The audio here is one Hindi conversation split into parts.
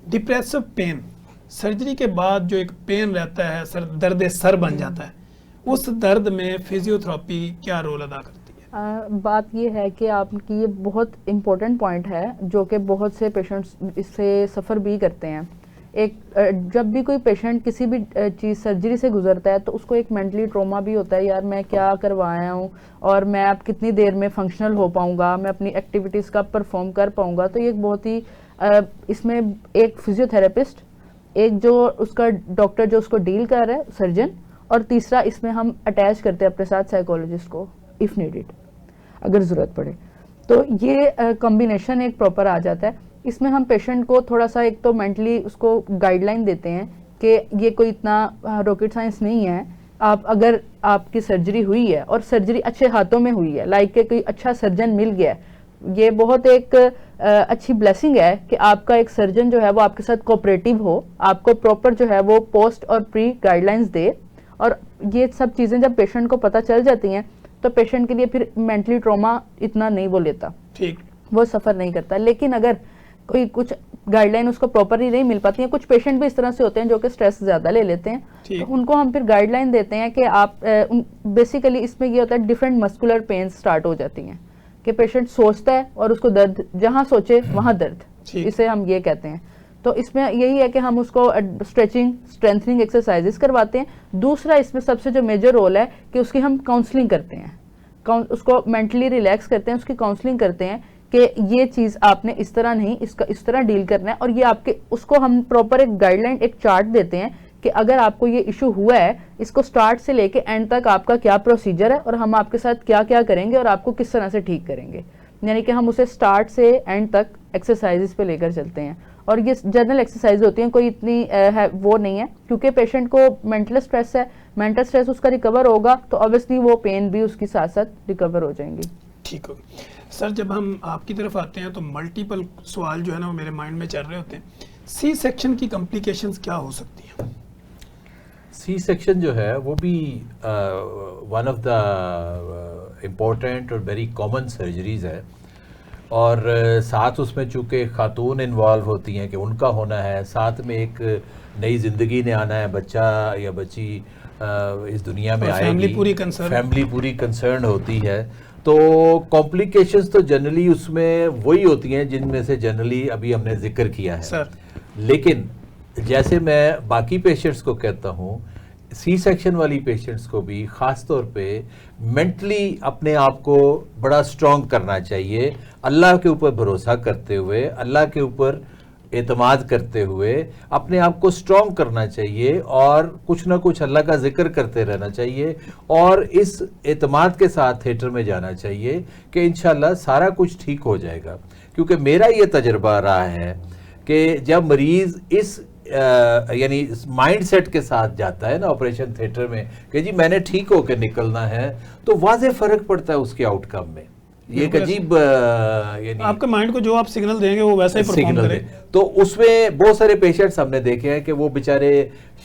डिप्रेसिव पेन, सर्जरी के बाद जो एक पेन रहता है, दर्द सर बन जाता है, उस दर्द में फिजियोथेरेपी क्या रोल अदा करती है? बात ये है कि आपकी ये बहुत इम्पोर्टेंट पॉइंट है जो कि बहुत से पेशेंट्स इससे सफ़र भी करते हैं। जब भी कोई पेशेंट किसी भी चीज़ सर्जरी से गुजरता है तो उसको एक मेंटली ट्रॉमा भी होता है, यार मैं क्या करवाया हूँ और मैं अब कितनी देर में फंक्शनल हो पाऊँगा, मैं अपनी एक्टिविटीज़ का परफॉर्म कर पाऊँगा। तो ये एक बहुत ही इसमें एक फिजियोथेरेपिस्ट, एक जो उसका डॉक्टर जो उसको डील कर रहा है सर्जन, और तीसरा इसमें हम अटैच करते हैं अपने साथ साइकोलॉजिस्ट को इफ़ नीडेड, अगर ज़रूरत पड़े। तो ये कॉम्बिनेशन एक प्रॉपर आ जाता है। इसमें हम पेशेंट को थोड़ा सा एक तो मेंटली उसको गाइडलाइन देते हैं कि ये कोई इतना रॉकेट साइंस नहीं है। आप अगर आपकी सर्जरी हुई है और सर्जरी अच्छे हाथों में हुई है, लाइक के कोई अच्छा सर्जन मिल गया है, ये बहुत एक अच्छी ब्लेसिंग है कि आपका एक सर्जन जो है वो आपके साथ कोऑपरेटिव हो, आपको प्रॉपर जो है वो पोस्ट और प्री गाइडलाइंस दे। और ये सब चीज़ें जब पेशेंट को पता चल जाती हैं तो पेशेंट के लिए फिर मेंटली ट्रॉमा इतना नहीं वो लेता, ठीक, वो सफ़र नहीं करता। लेकिन अगर कोई कुछ गाइडलाइन उसको प्रॉपरली नहीं मिल पाती है, कुछ पेशेंट भी इस तरह से होते हैं जो कि स्ट्रेस ज़्यादा ले लेते हैं, तो उनको हम फिर गाइडलाइन देते हैं कि आप बेसिकली इसमें ये होता है डिफरेंट मस्कुलर पेन स्टार्ट हो जाती हैं कि पेशेंट सोचता है और उसको दर्द, जहाँ सोचे वहाँ दर्द, इसे हम ये कहते हैं। तो इसमें यही है कि हम उसको स्ट्रेचिंग स्ट्रेंथनिंग एक्सरसाइजेस करवाते हैं। दूसरा इसमें सबसे जो मेजर रोल है कि उसकी हम काउंसलिंग करते हैं, उसको मेंटली रिलैक्स करते हैं, उसकी काउंसलिंग करते हैं कि ये चीज़ आपने इस तरह नहीं, इसका इस तरह डील करना है। और ये आपके उसको हम प्रॉपर एक गाइडलाइन, एक चार्ट देते हैं कि अगर आपको ये इशू हुआ है, इसको स्टार्ट से लेके एंड तक आपका क्या प्रोसीजर है और हम आपके साथ क्या क्या करेंगे और आपको किस तरह से ठीक करेंगे। यानी कि हम उसे स्टार्ट से एंड तक एक्सरसाइजेस पे लेकर चलते हैं। और ये जनरल एक्सरसाइज होती हैं, कोई इतनी वो नहीं है, क्योंकि पेशेंट को मेंटल स्ट्रेस है, मेंटल स्ट्रेस उसका रिकवर होगा तो ऑब्वियसली वो पेन भी उसकी साथ साथ रिकवर हो जाएंगी। ठीक हो सर, जब हम आपकी तरफ आते हैं तो मल्टीपल सवाल जो है ना वो मेरे माइंड में चल रहे होते हैं। सी सेक्शन की कॉम्प्लिकेशंस क्या हो सकती हैं? सी सेक्शन जो है वो भी वन ऑफ द इम्पोर्टेंट और वेरी कॉमन सर्जरीज है, और साथ उसमें चूँकि खातून इन्वॉल्व होती हैं कि उनका होना है, साथ में एक नई ज़िंदगी ने आना है, बच्चा या बच्ची इस दुनिया में आएगी, फैमिली पूरी कंसर्न होती है। तो कॉम्प्लिकेशंस तो जनरली उसमें वही होती हैं जिनमें से जनरली अभी हमने जिक्र किया है सर। लेकिन जैसे मैं बाकी पेशेंट्स को कहता हूँ, सी सेक्शन वाली पेशेंट्स को भी ख़ास तौर पे मेंटली अपने आप को बड़ा स्ट्रॉन्ग करना चाहिए, अल्लाह के ऊपर भरोसा करते हुए, अल्लाह के ऊपर एतमाद करते हुए अपने आप को स्ट्रॉन्ग करना चाहिए और कुछ ना कुछ अल्लाह का जिक्र करते रहना चाहिए और इस एतमाद के साथ थिएटर में जाना चाहिए कि इंशाल्लाह सारा कुछ ठीक हो जाएगा। क्योंकि मेरा ये तजर्बा रहा है कि जब मरीज़ इस यानी माइंड सेट के साथ जाता है ना ऑपरेशन थिएटर में कि जी मैंने ठीक होकर निकलना है, तो वाज़े फ़र्क पड़ता है उसके आउटकम में। ये एक अजीब यानी आपके माइंड को जो आप सिग्नल देंगे वो वैसा ही परफॉर्म करे। तो उसमें बहुत सारे पेशेंट्स हमने देखे हैं कि वो बेचारे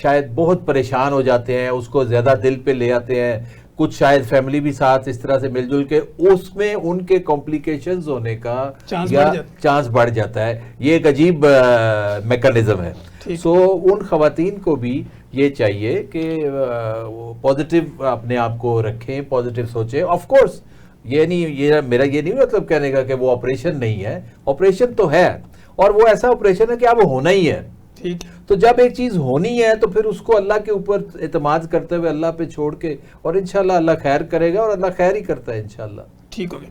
शायद बहुत परेशान हो जाते हैं, उसको ज़्यादा दिल पे ले आते हैं, कुछ शायद फैमिली भी साथ इस तरह से मिलजुल के, उसमें उनके कॉम्प्लिकेशंस होने का चांस बढ़ जाता है। ये एक अजीब मैकेनिज्म है। सो उन खवातीन को भी ये चाहिए कि पॉजिटिव अपने आप को रखें, पॉजिटिव सोचें। ऑफ कोर्स ये नहीं, ये मेरा ये नहीं मतलब कहने का कि वो ऑपरेशन नहीं है, ऑपरेशन तो है और वो ऐसा ऑपरेशन है कि अब होना ही है। ठीक, तो जब एक चीज़ होनी है तो फिर उसको अल्लाह के ऊपर एतमाद करते हुए अल्लाह पे छोड़ के, और इंशाल्लाह अल्लाह खैर करेगा और अल्लाह खैर ही करता है इंशाल्लाह। ठीक हो गया।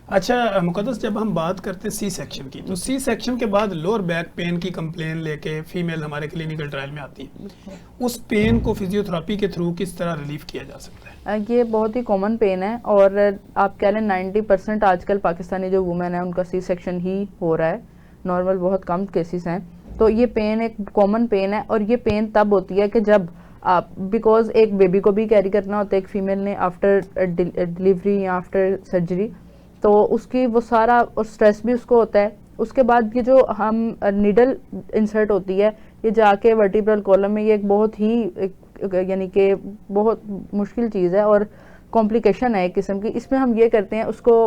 अच्छा मुक़द्दस, जब हम बात करते हैं सी सेक्शन की, तो सी सेक्शन के बाद लोअर बैक पेन की कंप्लेन लेके फीमेल हमारे क्लिनिकल ट्रायल में आती है, उस पेन को फिजियोथेरेपी के थ्रू किस तरह रिलीफ किया जा सकता है? ये बहुत ही कॉमन पेन है और आप कह लें 90% आजकल पाकिस्तानी जो वुमेन है उनका सी सेक्शन ही हो रहा है, नॉर्मल बहुत कम केसेस हैं। तो ये पेन एक कॉमन पेन है और ये पेन तब होती है कि जब आप, बिकॉज एक बेबी को भी कैरी करना होता है एक फीमेल ने आफ्टर डिलीवरी या आफ्टर सर्जरी, तो उसकी वो सारा और स्ट्रेस भी उसको होता है। उसके बाद ये जो हम नीडल इंसर्ट होती है ये जाके वर्टिब्रल कॉलम में, ये एक बहुत ही यानी कि बहुत मुश्किल चीज़ है और कॉम्प्लिकेशन है एक किस्म की। इसमें हम ये करते हैं उसको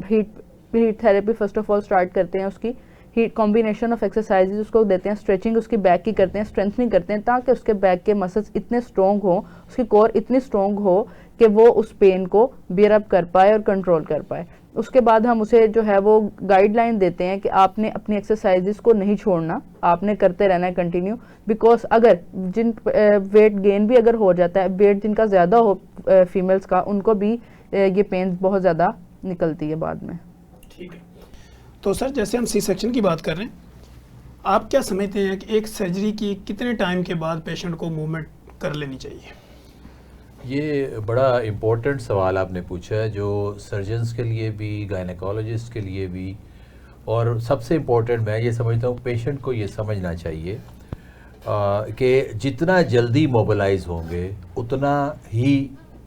heat therapy first of all start करते हैं उसकी। ही कॉम्बिनेशन ऑफ एक्सरसाइजेज उसको देते हैं, स्ट्रेचिंग उसकी बैक की करते हैं, स्ट्रेंथनिंग करते हैं, ताकि उसके बैक के मसल्स इतने स्ट्रॉन्ग हो, उसकी कोर इतनी स्ट्रॉन्ग हो कि वो उस पेन को बियर अप कर पाए और कंट्रोल कर पाए। उसके बाद हम उसे जो है वो गाइडलाइन देते हैं कि आपने अपनी एक्सरसाइजेस को नहीं छोड़ना, आपने करते रहना है कंटिन्यू, बिकॉज अगर जिन वेट गेन भी अगर हो जाता है, वेट जिनका ज़्यादा हो फीमेल्स का, उनको भी ये पेन बहुत ज़्यादा निकलती है बाद में। ठीक है। तो सर जैसे हम सी सेक्शन की बात कर रहे हैं, आप क्या समझते हैं कि एक सर्जरी की कितने टाइम के बाद पेशेंट को मूवमेंट कर लेनी चाहिए? ये बड़ा इम्पोर्टेंट सवाल आपने पूछा है, जो सर्जन्स के लिए भी, गायनेकोलॉजिस्ट के लिए भी, और सबसे इम्पोर्टेंट मैं ये समझता हूँ पेशेंट को ये समझना चाहिए कि जितना जल्दी मोबिलाइज होंगे उतना ही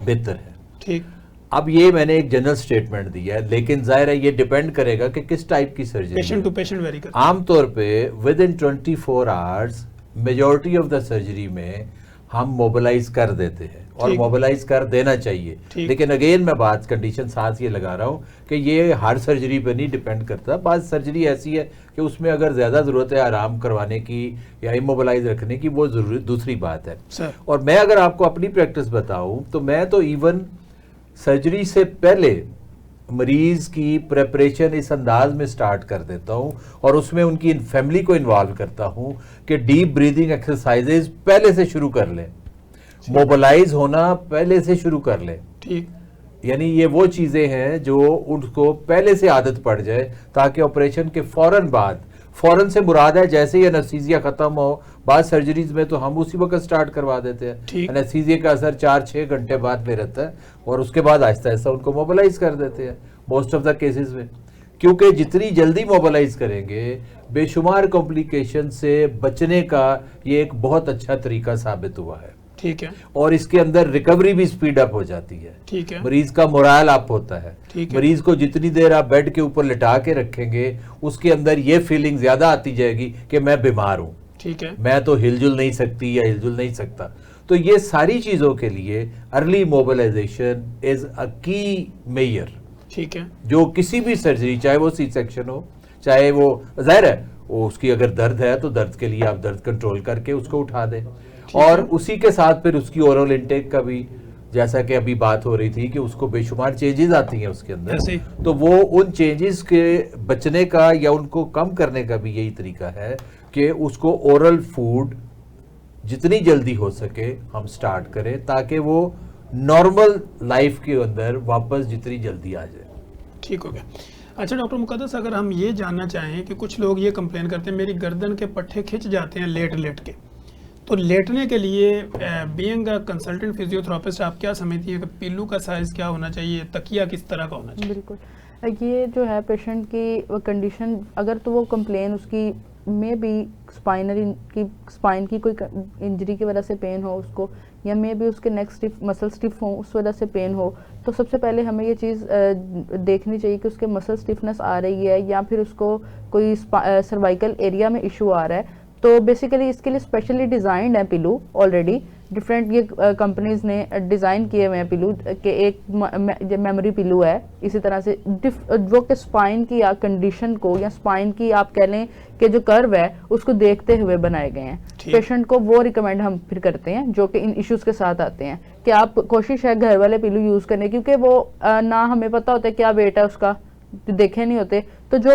बेहतर है। ठीक। अब ये मैंने एक जनरल स्टेटमेंट दिया है, लेकिन जाहिर है ये डिपेंड करेगा कि किस टाइप की surgery, patient to patient vary करता है। आमतौर पे within 24 hours majority of the surgery में हम मोबिलाइज कर देते हैं और मोबिलाइज कर देना चाहिए, लेकिन अगेन मैं बात कंडीशन साथ ये लगा रहा हूँ कि ये हर सर्जरी पे नहीं डिपेंड करता। बाद सर्जरी ऐसी है कि उसमें अगर ज़्यादा ज़रूरत है आराम करवाने की या इमोबिलाइज रखने की, वो जरूरी दूसरी बात है। और मैं अगर आपको अपनी प्रैक्टिस बताऊँ तो मैं तो इवन सर्जरी से पहले मरीज की प्रेपरेशन इस अंदाज में स्टार्ट कर देता हूं और उसमें उनकी फैमिली को इन्वॉल्व करता हूं कि डीप ब्रीदिंग एक्सरसाइजेज पहले से शुरू कर लें, मोबिलाइज होना पहले से शुरू कर लें। ठीक। यानी ये वो चीजें हैं जो उनको पहले से आदत पड़ जाए, ताकि ऑपरेशन के फौरन से मुराद है जैसे ही एनेस्थीसिया खत्म हो। बाद सर्जरीज में तो हम उसी वक्त स्टार्ट करवा देते हैं, एनेस्थीसिया का असर 4-6 घंटे बाद में रहता है और उसके बाद आहिस्ता आहिस्ता उनको मोबिलाइज कर देते हैं मोस्ट ऑफ द केसेस में, क्योंकि जितनी जल्दी मोबिलाइज करेंगे बेशुमार कॉम्प्लिकेशन से बचने का ये एक बहुत अच्छा तरीका साबित हुआ है। ठीक है। और इसके अंदर रिकवरी भी स्पीड अप हो जाती है। ठीक है। मरीज का मोरल अप होता है। ठीक है। मरीज को जितनी देर आप बेड के ऊपर लिटा के रखेंगे उसके अंदर ये फीलिंग ज्यादा आती जाएगी कि मैं बीमार हूं। ठीक है। मैं तो हिलजुल नहीं सकती या हिलजुल नहीं सकता। तो ये सारी चीजों के लिए अर्ली मोबिलाइजेशन इज अ की मेजर। ठीक है। जो किसी भी सर्जरी, चाहे वो सी सेक्शन हो, चाहे वो जाहिर है वो उसकी अगर दर्द है तो दर्द के लिए आप दर्द कंट्रोल करके उसको उठा दें, और उसी के साथ फिर उसकी ओरल इंटेक का भी, जैसा कि अभी बात हो रही थी कि उसको बेशुमार चेंजेस आती हैं उसके अंदर, तो वो उन चेंजेस के बचने का या उनको कम करने का भी यही तरीका है कि उसको ओरल फूड जितनी जल्दी हो सके हम स्टार्ट करें, ताकि वो नॉर्मल लाइफ के अंदर वापस जितनी जल्दी आ जाए। ठीक हो गया। अच्छा डॉक्टर मुकद्दस, अगर हम ये जानना चाहें कि कुछ लोग ये कंप्लेन करते हैं मेरी गर्दन के पट्टे खिंच जाते हैं लेट के, तो लेटने के लिए बीइंग अ कंसल्टेंट फिजियोथेरेपिस्ट आप क्या समझती हैं कि पिल्लू का साइज क्या होना चाहिए, तकिया किस तरह का होना चाहिए? बिल्कुल, ये जो है पेशेंट की कंडीशन, अगर तो वो कंप्लेन उसकी में भी स्पाइन की कोई इंजरी की वजह से पेन हो उसको, या में भी उसके नेक स्टिफ, मसल स्टिफ हो उस वजह से पेन हो, तो सबसे पहले हमें ये चीज़ देखनी चाहिए कि उसके मसल स्टिफनेस आ रही है या फिर उसको कोई सर्वाइकल एरिया में इशू आ रहा है। तो बेसिकली इसके लिए स्पेशली डिज़ाइंड है पिलू, ऑलरेडी डिफरेंट ये कंपनीज ने डिज़ाइन किए हुए हैं पिलू के। एक मेमोरी पिलू है इसी तरह से जो कि स्पाइन की या कंडीशन को या स्पाइन की आप कह लें कि जो कर्व है उसको देखते हुए बनाए गए हैं। पेशेंट को वो रिकमेंड हम फिर करते हैं जो कि इन इश्यूज के साथ आते हैं कि आप कोशिश है घर वाले पिलू यूज़ करने, क्योंकि वो ना हमें पता होता है क्या वेट है उसका, देखे नहीं होते। तो जो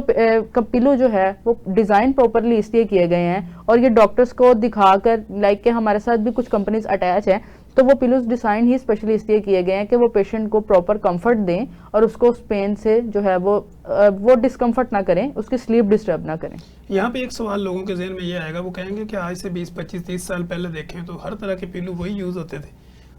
पिलो जो है वो डिज़ाइन प्रॉपरली इसलिए किए गए हैं, और ये डॉक्टर्स को दिखाकर, लाइक के हमारे साथ भी कुछ कंपनीज अटैच हैं, तो वो पिलोज डिज़ाइन ही स्पेशली इसलिए किए गए हैं कि वो पेशेंट को प्रॉपर कंफर्ट दें और उसको उस पेन से जो है वो डिस्कम्फर्ट ना करें, उसकी स्लीप डिस्टर्ब ना करें। यहाँ पे एक सवाल लोगों के जहन में ये आएगा, वो कहेंगे कि आज से 20, 25, 30 साल पहले देखें तो हर तरह के पिलो वही यूज़ होते थे,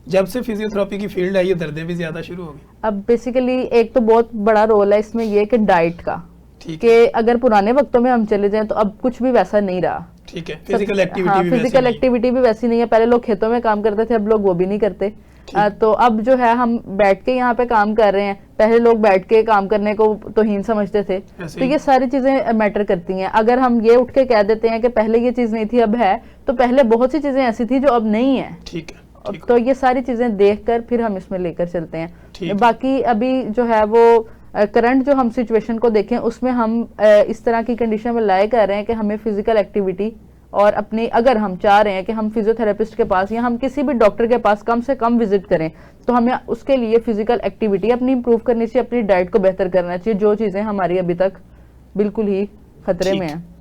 जब से फिजियोथेरेपी की फील्ड आई है दर्दें भी ज्यादा शुरू हो गई। अब बेसिकली एक तो बहुत बड़ा रोल है इसमें ये कि डाइट का, कि अगर पुराने वक्तों में हम चले जाएं तो अब कुछ भी वैसा नहीं रहा। ठीक है। फिजिकल एक्टिविटी भी वैसी नहीं है। पहले लोग खेतों में काम करते थे, अब लोग वो भी नहीं करते। तो अब जो है हम बैठ के यहाँ पे काम कर रहे हैं, पहले लोग बैठ के काम करने को तौहीन समझते थे। तो ये सारी चीजें मैटर करती हैं। अगर हम ये उठ के कह देते हैं कि पहले ये चीज नहीं थी अब है, तो पहले बहुत सी चीजें ऐसी थी जो अब नहीं है। ठीक है। तो ये सारी चीजें देखकर फिर हम इसमें लेकर चलते हैं। बाकी अभी जो है वो करंट जो हम सिचुएशन को देखें उसमें हम इस तरह की कंडीशन में लाए कर रहे हैं कि हमें फिजिकल एक्टिविटी और अपनी, अगर हम चाह रहे हैं कि हम फिजियोथेरेपिस्ट के पास या हम किसी भी डॉक्टर के पास कम से कम विजिट करें, तो हमें उसके लिए फिजिकल एक्टिविटी अपनी इंप्रूव करनी चाहिए, अपनी डाइट को बेहतर करना चाहिए, जो चीज़ें हमारी अभी तक बिल्कुल ही खतरे में हैं।